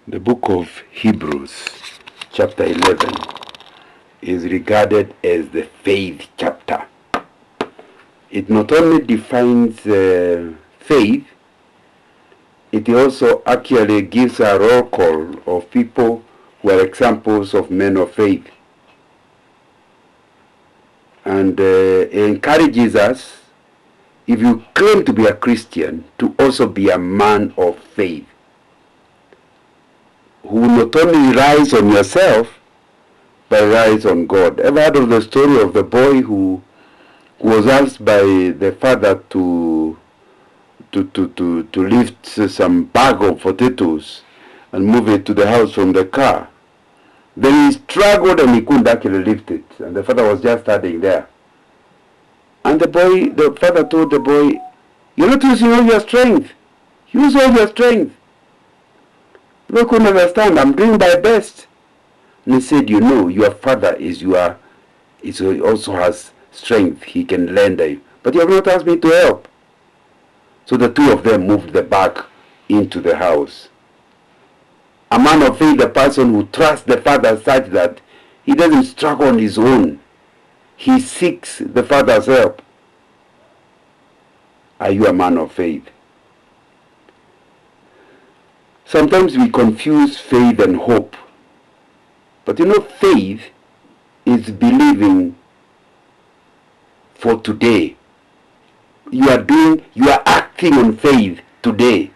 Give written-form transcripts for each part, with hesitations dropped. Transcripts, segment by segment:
The book of Hebrews, chapter 11, is regarded as the faith chapter. It not only defines faith, it also actually gives a roll call of people who are examples of men of faith. And encourages us, if you claim to be a Christian, to also be a man of faith, who not only relies on yourself, but relies on God. Ever heard of the story of the boy who was asked by the father to lift some bag of potatoes and move it to the house from the car? Then he struggled and he couldn't actually lift it, and the father was just standing there. And the father told the boy, "You're not using all your strength. Use all your strength." The boy couldn't understand. "I'm doing my best." And he said, "You know, your father also has strength. He can lend you. But you have not asked me to help." So the two of them moved the bag into the house. A man of faith, a person who trusts the father such that he doesn't struggle on his own. He seeks the father's help. Are you a man of faith? Sometimes we confuse faith and hope. But you know, faith is believing for today. You are acting on faith today.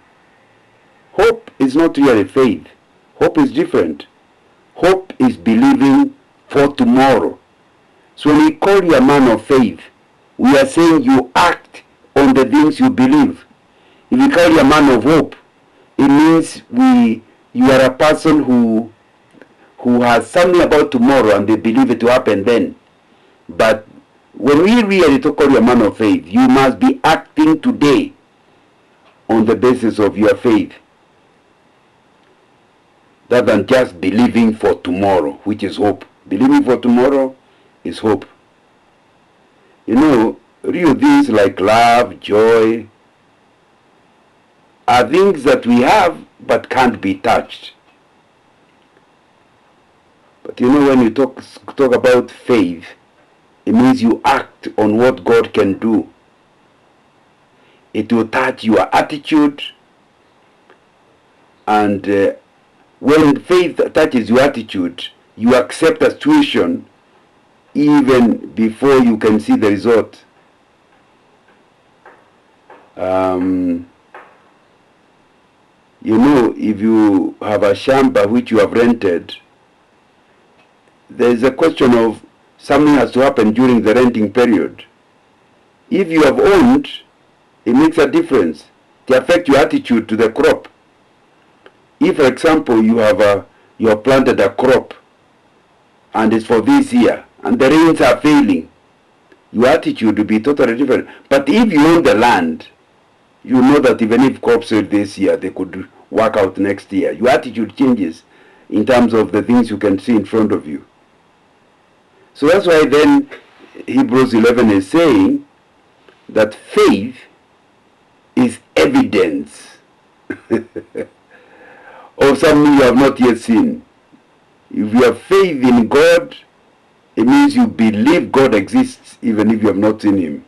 Hope is not really faith. Hope is different. Hope is believing for tomorrow. So when we call you a man of faith, we are saying you act on the things you believe. If we call you a man of hope, it means you are a person who has something about tomorrow and they believe it to happen then. But when we really call you a man of faith, you must be acting today on the basis of your faith, rather than just believing for tomorrow, which is hope. Believing for tomorrow is hope. You know, real things like love, joy, are things that we have but can't be touched. But you know, when you talk about faith, it means you act on what God can do. It will touch your attitude, and when faith touches your attitude, you accept a situation even before you can see the result. You know, if you have a shamba which you have rented, there is a question of something has to happen during the renting period. If you have owned, it makes a difference. It affects your attitude to the crop. If, for example, you have planted a crop and it's for this year and the rains are failing, your attitude will be totally different. But if you own the land, you know that even if crops fail this year, they could work out next year. Your attitude changes in terms of the things you can see in front of you. So that's why then Hebrews 11 is saying that faith is evidence of something you have not yet seen. If you have faith in God, it means you believe God exists even if you have not seen Him.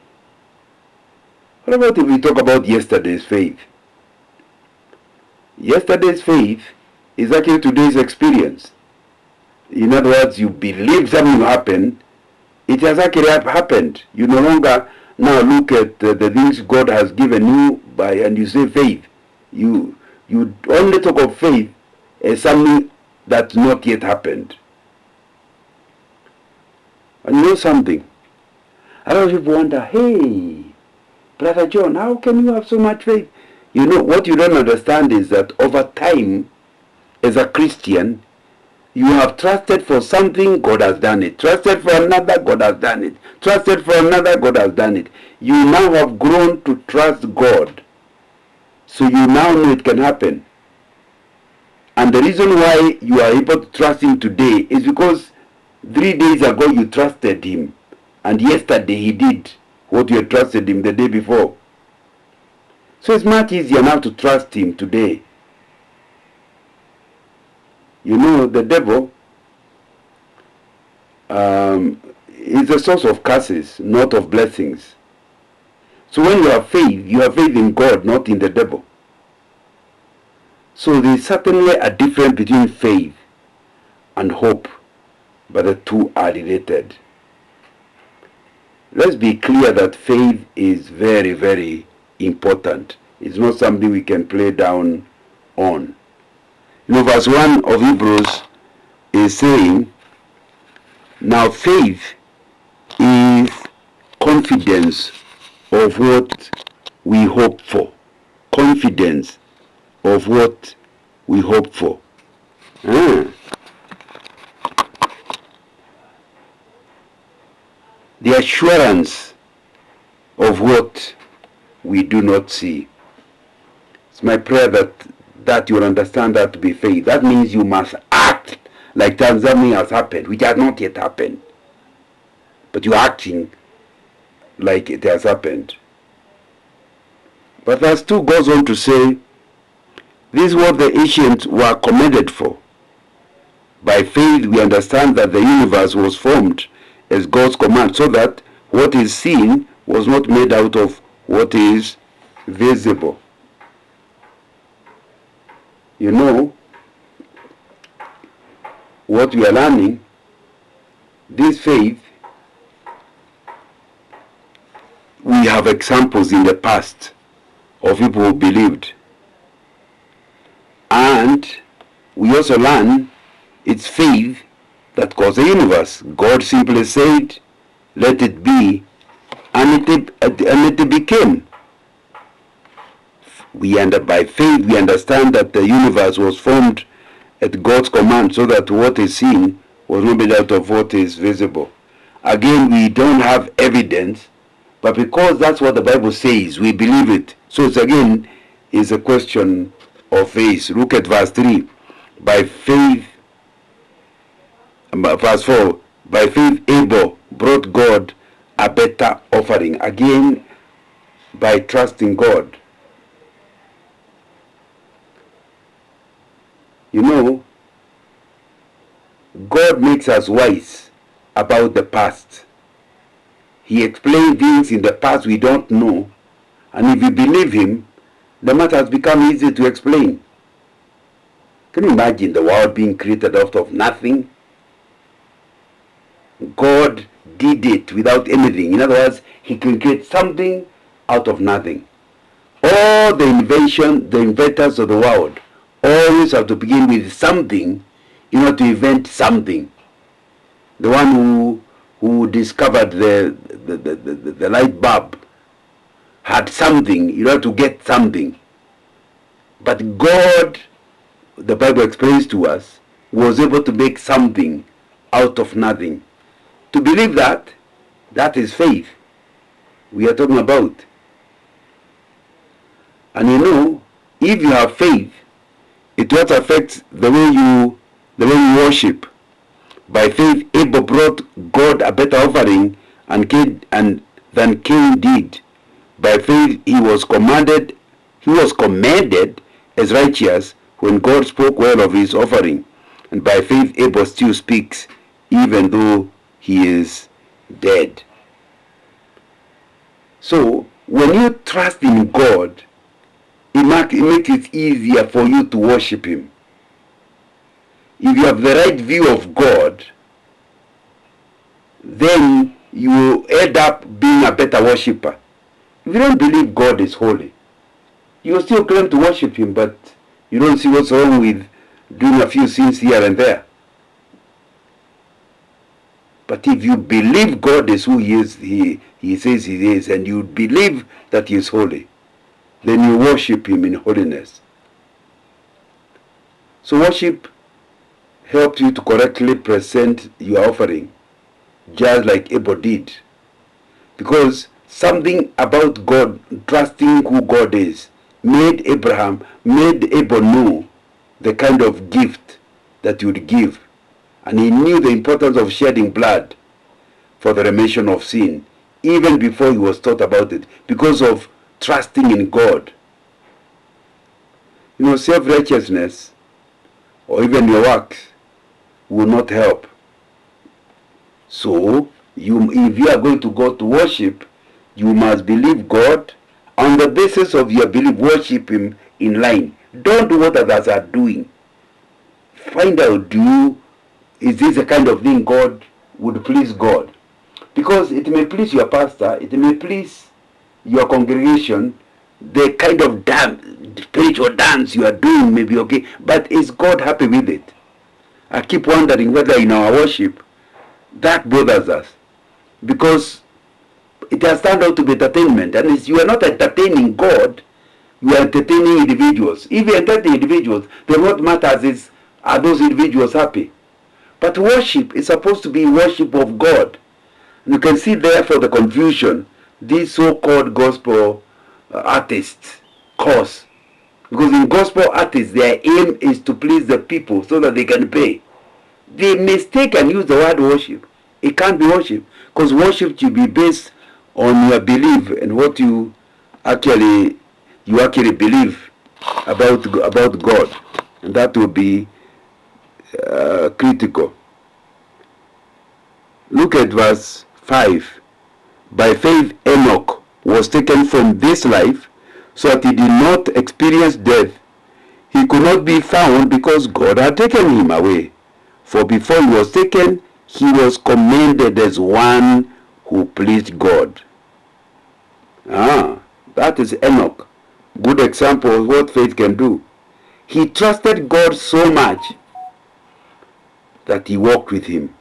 What about if we talk about yesterday's faith? Yesterday's faith is actually today's experience. In other words, you believe something happened, it has actually happened. You no longer now look at the things God has given you and you say faith. You only talk of faith as something that's not yet happened. And you know something? A lot of people wonder, "Hey, Brother John, how can you have so much faith?" You know, what you don't understand is that over time, as a Christian, you have trusted for something, God has done it. Trusted for another, God has done it. Trusted for another, God has done it. You now have grown to trust God. So you now know it can happen. And the reason why you are able to trust Him today is because 3 days ago you trusted Him. And yesterday He did what you had trusted Him the day before. So it's much easier now to trust Him today. You know, the devil is the source of curses, not of blessings. So when you have faith in God, not in the devil. So there is certainly a difference between faith and hope, but the two are related. Let's be clear that faith is very, very important. It's not something we can play down on. You know, verse 1 of Hebrews is saying, now faith is confidence of what we hope for. Confidence of what we hope for. The assurance of what we do not see. It's my prayer that you'll understand that to be faith. That means you must act like something has happened, which has not yet happened. But you're acting like it has happened. But verse 2 goes on to say, this is what the ancients were commended for. By faith we understand that the universe was formed as God's command, so that what is seen was not made out of what is visible. You know, what we are learning, this faith, we have examples in the past of people who believed. And we also learn it's faith that caused the universe. God simply said, let it be, and it became. By faith we understand that the universe was formed at God's command, so that what is seen was not made out of what is visible. Again, we don't have evidence, but because that's what the Bible says, we believe it. So it's again is a question of faith. Look at verse 3. By faith, verse 4, by faith Abel brought God a better offering. Again, by trusting God. You know, God makes us wise about the past. He explains things in the past we don't know, and if we believe him, the matter has become easy to explain. Can you imagine the world being created out of nothing? God did it without anything. In other words, he can create something out of nothing. All the inventors of the world always have to begin with something in order to invent something. The one who discovered the light bulb had something in order to get something. But God, the Bible explains to us, was able to make something out of nothing. To believe that is faith we are talking about. And you know, if you have faith, it will affect the way you worship. By faith, Abel brought God a better offering than Cain did. By faith, he was commended as righteous when God spoke well of his offering. And by faith, Abel still speaks, even though he is dead. So, when you trust in God, it makes it easier for you to worship him. If you have the right view of God, then you will end up being a better worshipper. If you don't believe God is holy, you will still claim to worship him, but you don't see what's wrong with doing a few sins here and there. But if you believe God is who he is, he says he is, and you believe that he is holy, then you worship him in holiness. So worship helps you to correctly present your offering, just like Abel did. Because something about God, trusting who God is, made Abel know the kind of gift that he would give. And he knew the importance of shedding blood for the remission of sin, even before he was taught about it, because of trusting in God. You know, self-righteousness or even your works will not help. So, if you are going to go to worship, you must believe God. On the basis of your belief, worship Him in line. Don't do what others are doing. Find out, is this the kind of thing God would please God? Because it may please your pastor, it may please your congregation, the kind of spiritual dance you are doing may be okay, but is God happy with it? I keep wondering whether in our worship that bothers us, because it has turned out to be entertainment, and you are not entertaining God, you are entertaining individuals. If you entertain individuals, then what matters is, are those individuals happy? But worship is supposed to be worship of God. You can see therefore the confusion these so-called gospel artists cause. Because in gospel artists, their aim is to please the people so that they can pay. They mistake and use the word worship. It can't be worship, because worship should be based on your belief and what you actually believe about God, and that will be critical. Look at verse 5. By faith Enoch was taken from this life, so that he did not experience death. He could not be found because God had taken him away. For before he was taken, he was commended as one who pleased God. That is Enoch. Good example of what faith can do. He trusted God so much that he walked with him.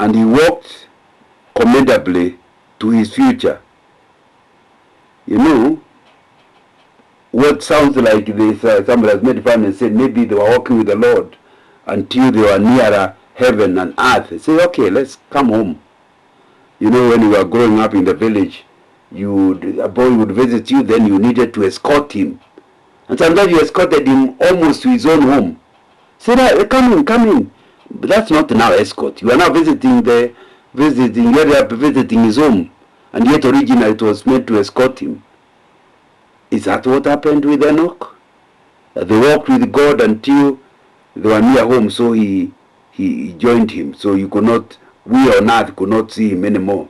And he walked commendably to his future. You know, what sounds like this, somebody has made fun and said maybe they were walking with the Lord until they were nearer heaven and earth. They say, okay, let's come home. You know, when you were growing up in the village, a boy would visit you, then you needed to escort him. And sometimes you escorted him almost to his own home. Say, come in. But that's not now escort. You are now visiting his home. And yet originally it was meant to escort him. Is that what happened with Enoch? They walked with God until they were near home, so he joined him. So we on earth could not see him anymore.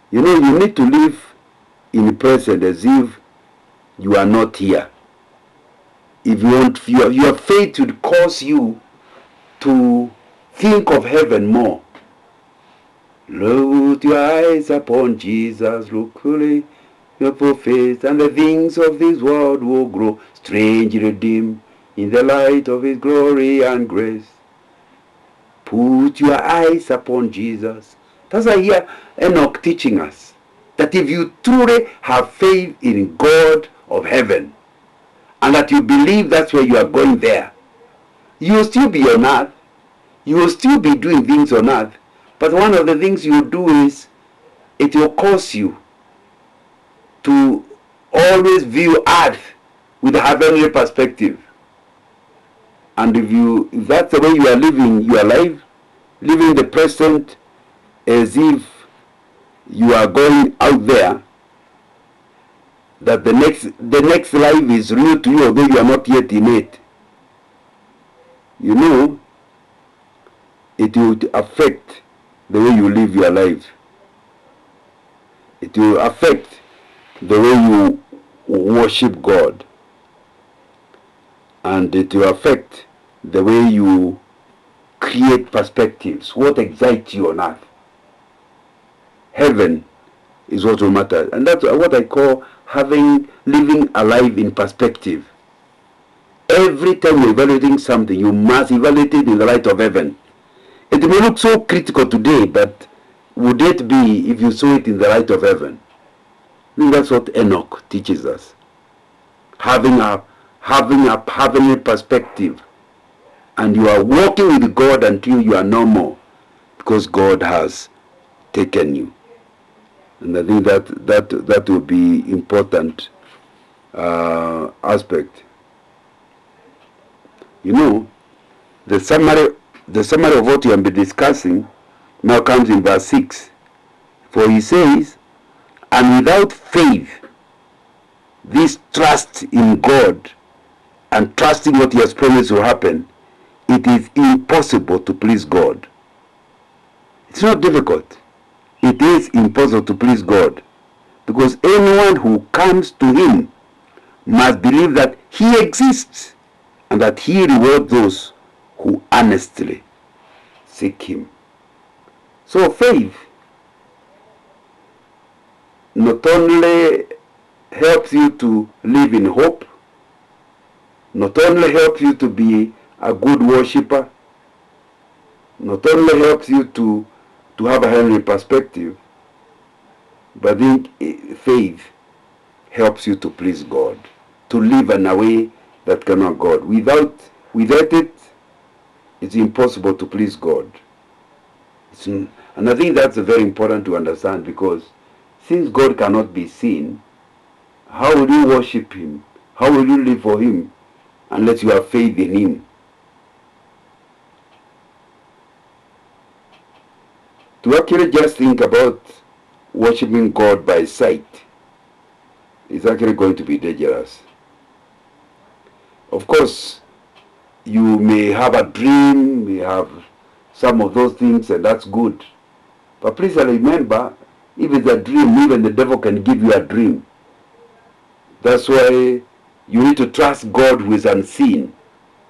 You know, you need to live in the present as if you are not here. If you want, your faith would cause you to think of heaven more. Look your eyes upon Jesus, look fully your face, and the things of this world will grow strangely dim in the light of his glory and grace. Put your eyes upon Jesus. That's why here Enoch teaching us that if you truly have faith in God of heaven, and that you believe that's where you are going there, you will still be on earth. You will still be doing things on earth. But one of the things you do is, it will cause you to always view earth with a heavenly perspective. And if that's the way you are living your life, living the present as if you are going out there, that the next life is real to you, although you are not yet in it. You know, it will affect the way you live your life. It will affect the way you worship God. And it will affect the way you create perspectives. What excites you on earth? Heaven is what will matter. And that's what I call living a life in perspective. Every time you're evaluating something, you must evaluate it in the light of heaven. It may look so critical today, but would it be if you saw it in the light of heaven? I think that's what Enoch teaches us. Having a heavenly perspective. And you are walking with God until you are no more, because God has taken you. And I think that will be important aspect. You know, the summary of what you have been discussing now comes in verse 6. For he says, and without faith this trust in God and trusting what he has promised will happen, it is impossible to please God. It's not difficult. It is impossible to please God, because anyone who comes to him must believe that he exists and that he rewards those who earnestly seek him. So faith not only helps you to live in hope, not only helps you to be a good worshipper, not only helps you to have a heavenly perspective, but then faith helps you to please God, to live in a way that cannot God. Without it, it's impossible to please God. And I think that's very important to understand, because since God cannot be seen, how will you worship him? How will you live for him unless you have faith in him? To actually just think about worshiping God by sight is actually going to be dangerous. Of course, you may have a dream, may have some of those things, and that's good. But please remember, if it's a dream, even the devil can give you a dream. That's why you need to trust God who is unseen,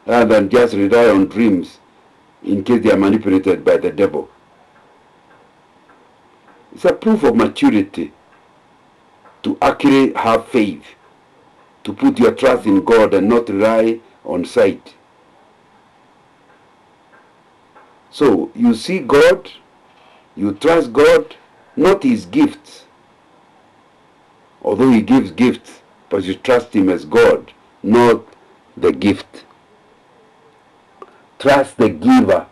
rather than just rely on dreams in case they are manipulated by the devil. It's a proof of maturity to actually have faith, to put your trust in God and not rely on sight. So you see God, you trust God, not his gifts. Although he gives gifts, but you trust him as God, not the gift. Trust the giver,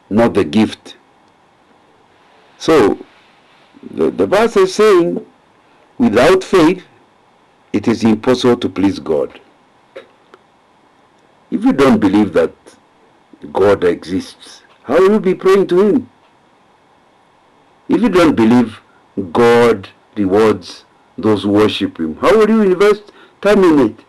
not the gift. So the verse is saying, without faith, it is impossible to please God. If you don't believe that God exists, how will you be praying to him? If you don't believe God rewards those who worship him, how will you invest time in it?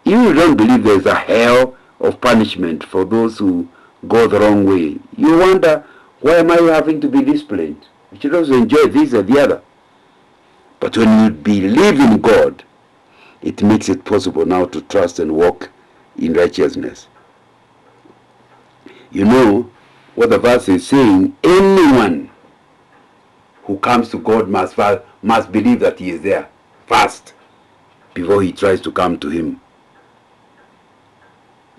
If you don't believe there is a hell of punishment for those who go the wrong way, you wonder, why am I having to be disciplined? I should also enjoy this or the other. But when you believe in God, it makes it possible now to trust and walk in righteousness. You know what the verse is saying? Anyone who comes to God must believe that he is there first before he tries to come to him.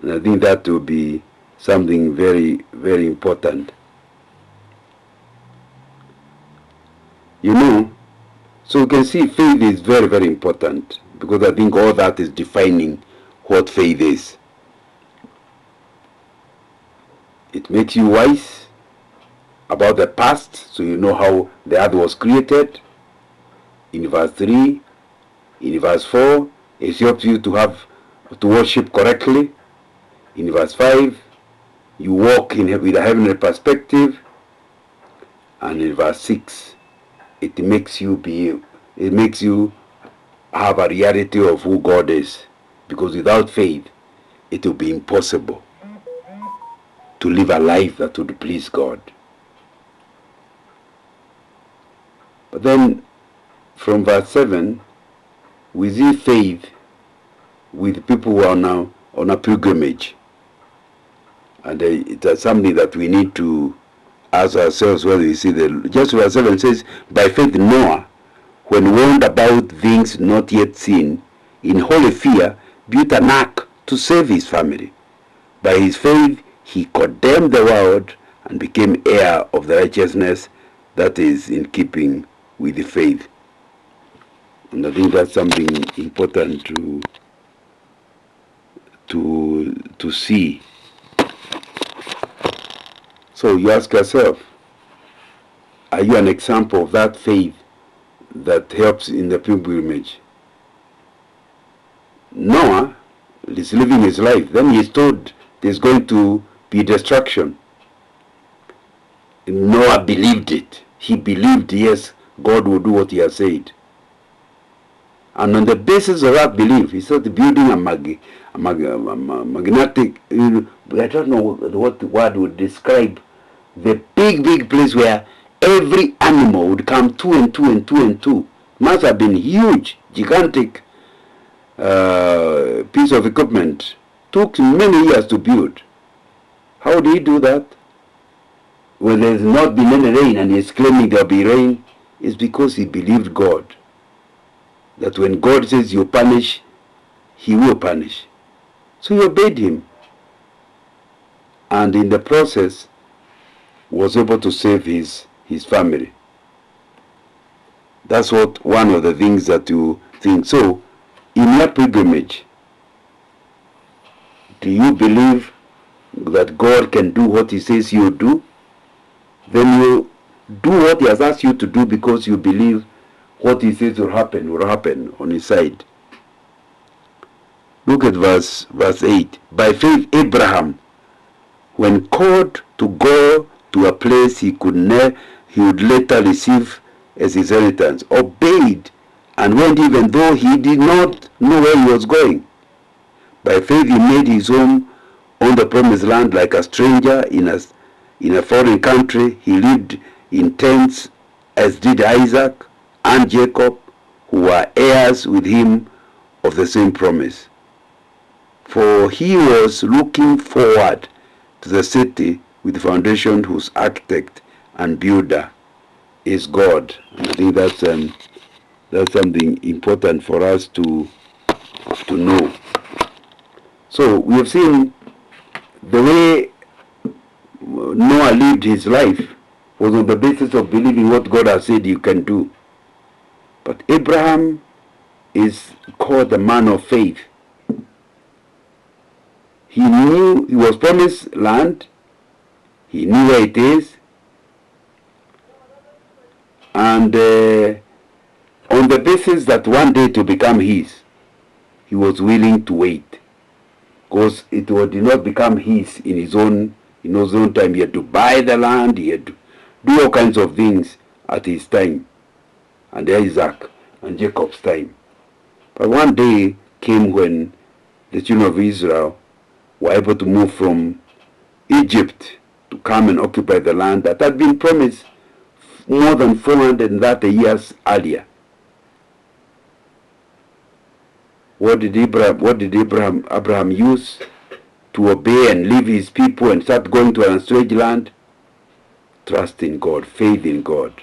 And I think that will be something very, very important. You know, so you can see faith is very, very important, because I think all that is defining what faith is. It makes you wise about the past, so you know how the earth was created. In verse 3, in verse 4, it helps you to worship correctly. In verse 5, you walk with a heavenly perspective. And in verse 6, it makes you have a reality of who God is. Because without faith, it will be impossible to live a life that would please God. But then, from verse 7, we see faith with people who are now on a pilgrimage. And it's something that we need to ask ourselves whether we see just verse 7 says, by faith Noah, when warned about things not yet seen, in holy fear, built an ark to save his family. By his faith, he condemned the world and became heir of the righteousness that is in keeping with the faith. And I think that's something important to see. So you ask yourself, are you an example of that faith that helps in the pilgrimage? Noah is living his life. Then he is told there's going to be destruction. Noah believed it. He believed, yes, God will do what he has said. And on the basis of that belief, he started building a magnetic, I don't know what word would describe the big place where every animal would come two and two and two and two. Must have been huge, gigantic piece of equipment. Took many years to build. How did he do that? When there's not been any rain and he's claiming there'll be rain, it's because he believed God. That when God says you punish, he will punish. So he obeyed him. And in the process, was able to save his family. That's one of the things that you think. So, in your pilgrimage, do you believe that God can do what he says you do? Then you do what he has asked you to do because you believe what he says will happen on his side. Look at verse 8. By faith Abraham, when called to go to a place he would later receive as his inheritance, obeyed and went even though he did not know where he was going. By faith he made his home on the promised land like a stranger in a foreign country. He lived in tents, as did Isaac and Jacob, who were heirs with him of the same promise. For he was looking forward to the city with the foundation whose architect and builder is God. And I think that's something important for us to know. So we have seen the way Noah lived his life was on the basis of believing what God has said you can do. But Abraham is called the man of faith. He knew he was promised land. He knew where it is. And on the basis that one day to become his, he was willing to wait. Because it did not become his in his own time. He had to buy the land. He had to do all kinds of things at his time. And Isaac and Jacob's time. But one day came when the children of Israel were able to move from Egypt to come and occupy the land that had been promised more than 430 years earlier. What did Abraham use to obey and leave his people and start going to an strange land? Trust in God, faith in God.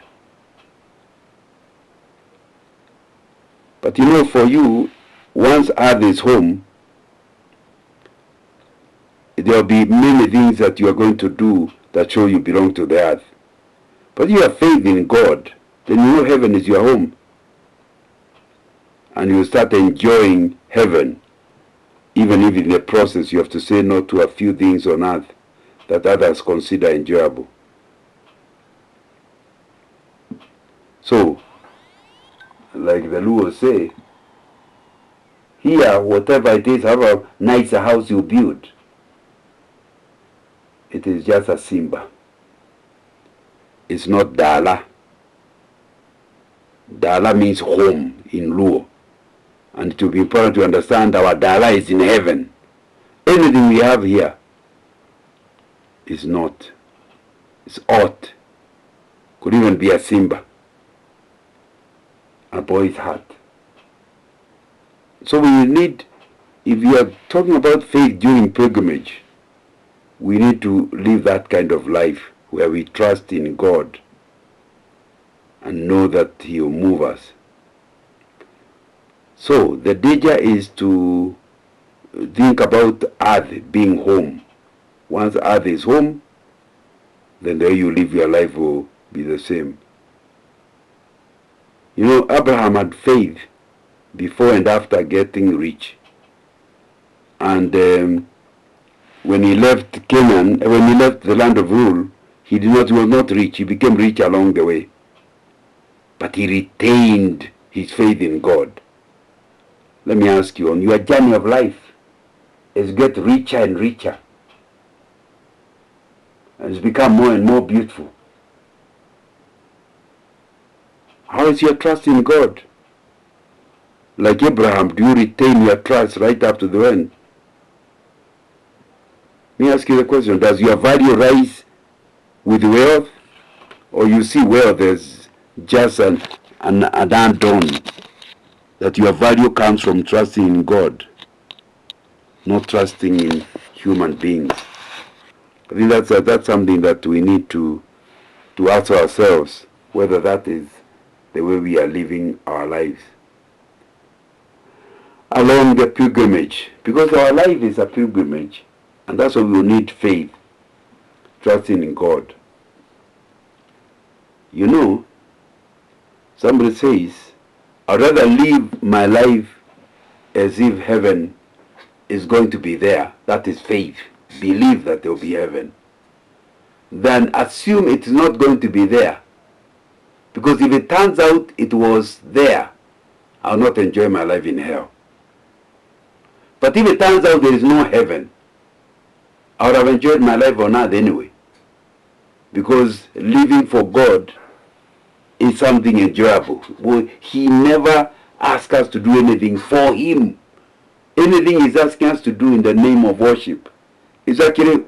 But for you, once earth is home, there will be many things that you are going to do that show you belong to the earth. But you have faith in God, then you know heaven is your home. And you start enjoying heaven, even if in the process you have to say no to a few things on earth that others consider enjoyable. So, like the Luo say, here, whatever it is, however nice a house you build, it is just a Simba. It's not Dala. Dala means home in Luo. And it will be important to understand our Dala is in heaven. Anything we have here is not. It's ought. Could even be a Simba. A boy's heart. So we need, if you are talking about faith during pilgrimage, we need to live that kind of life where we trust in God and know that He will move us. So the danger is to think about earth being home. Once earth is home, then the way you live your life will be the same. Abraham had faith before and after getting rich. And when he left Canaan, when he left the land of rule, he was not rich. He became rich along the way. But he retained his faith in God. Let me ask you, on your journey of life, as you get richer and richer, and it's become more and more beautiful, how is your trust in God? Like Abraham, do you retain your trust right up to the end? Let me ask you the question, does your value rise with wealth? Or you see wealth as just an add-on? That your value comes from trusting in God, not trusting in human beings. I think that's something that we need to ask ourselves, whether that is the way we are living our lives. Along the pilgrimage, because our life is a pilgrimage, and that's why we need faith, trusting in God. You know, somebody says, I'd rather live my life as if heaven is going to be there. That is faith. Believe that there will be heaven. Than assume it's not going to be there. Because if it turns out it was there, I'll not enjoy my life in hell. But if it turns out there is no heaven, I would have enjoyed my life on earth anyway. Because living for God is something enjoyable. Well, He never asks us to do anything for Him. Anything He's asking us to do in the name of worship is actually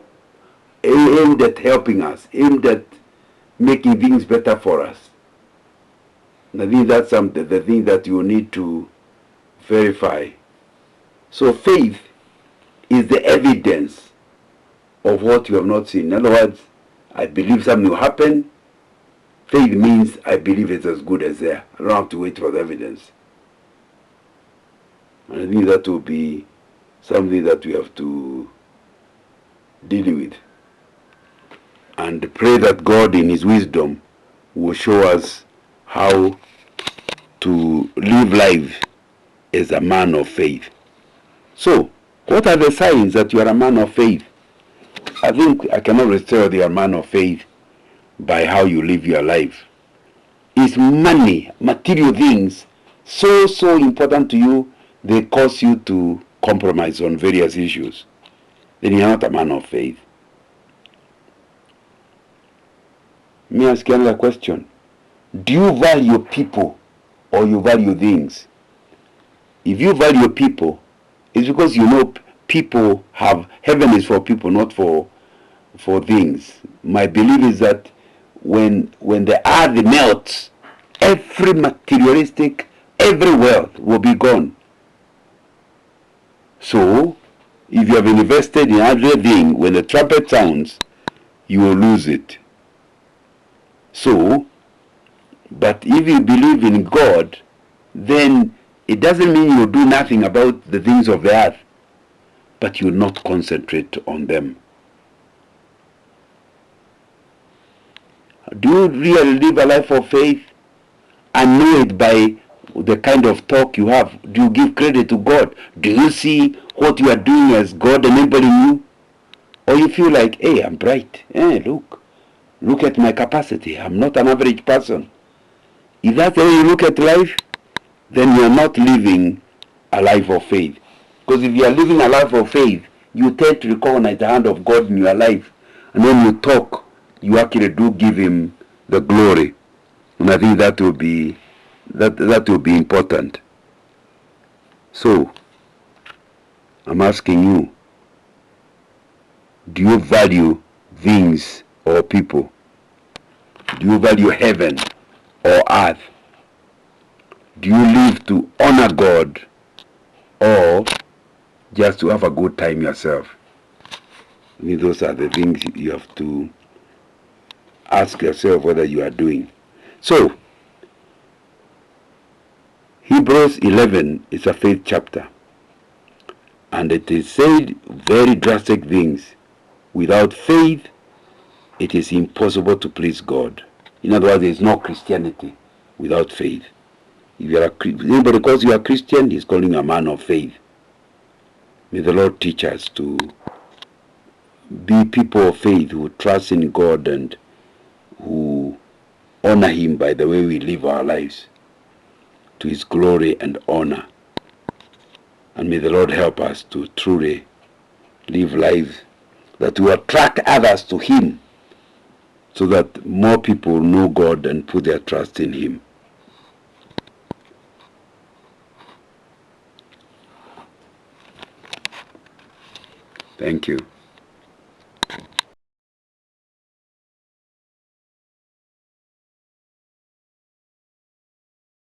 aimed at helping us, aimed at making things better for us. And I think that's the thing that you need to verify. So faith is the evidence of what you have not seen. In other words, I believe something will happen. Faith means I believe it's as good as there. I don't have to wait for the evidence. And I think that will be something that we have to deal with. And pray that God in His wisdom will show us how to live life as a man of faith. So, what are the signs that you are a man of faith? I think I cannot tell you are a man of faith by how you live your life. Is money, material things, so important to you, they cause you to compromise on various issues? Then you are not a man of faith. Let me ask you another question. Do you value people or you value things? If you value people, it's because you know people have, heaven is for people, not for things. My belief is that when the earth melts, every materialistic, every wealth will be gone. So, if you have invested in everything, when the trumpet sounds, you will lose it. So, but if you believe in God, then it doesn't mean you'll do nothing about the things of the earth, but you'll not concentrate on them. Do you really live a life of faith and know it by the kind of talk you have? Do you give credit to God? Do you see what you are doing as God enabling you? Or you feel like, hey, I'm bright. Hey, look at my capacity. I'm not an average person. If that's the way you look at life, then you are not living a life of faith. Because if you are living a life of faith, you tend to recognize the hand of God in your life. And when you talk, you actually do give Him the glory. And I think that will be important. So, I'm asking you, do you value things or people? Do you value heaven or earth? Do you live to honor God or just to have a good time yourself? I mean, those are the things you have to ask yourself whether you are doing. So, Hebrews 11 is a faith chapter. And it is said very drastic things. Without faith, it is impossible to please God. In other words, there is no Christianity without faith. If anybody calls you a Christian, he's calling you a man of faith. May the Lord teach us to be people of faith who trust in God and who honor Him by the way we live our lives, to His glory and honor. And may the Lord help us to truly live lives that will attract others to Him, so that more people know God and put their trust in Him. Thank you.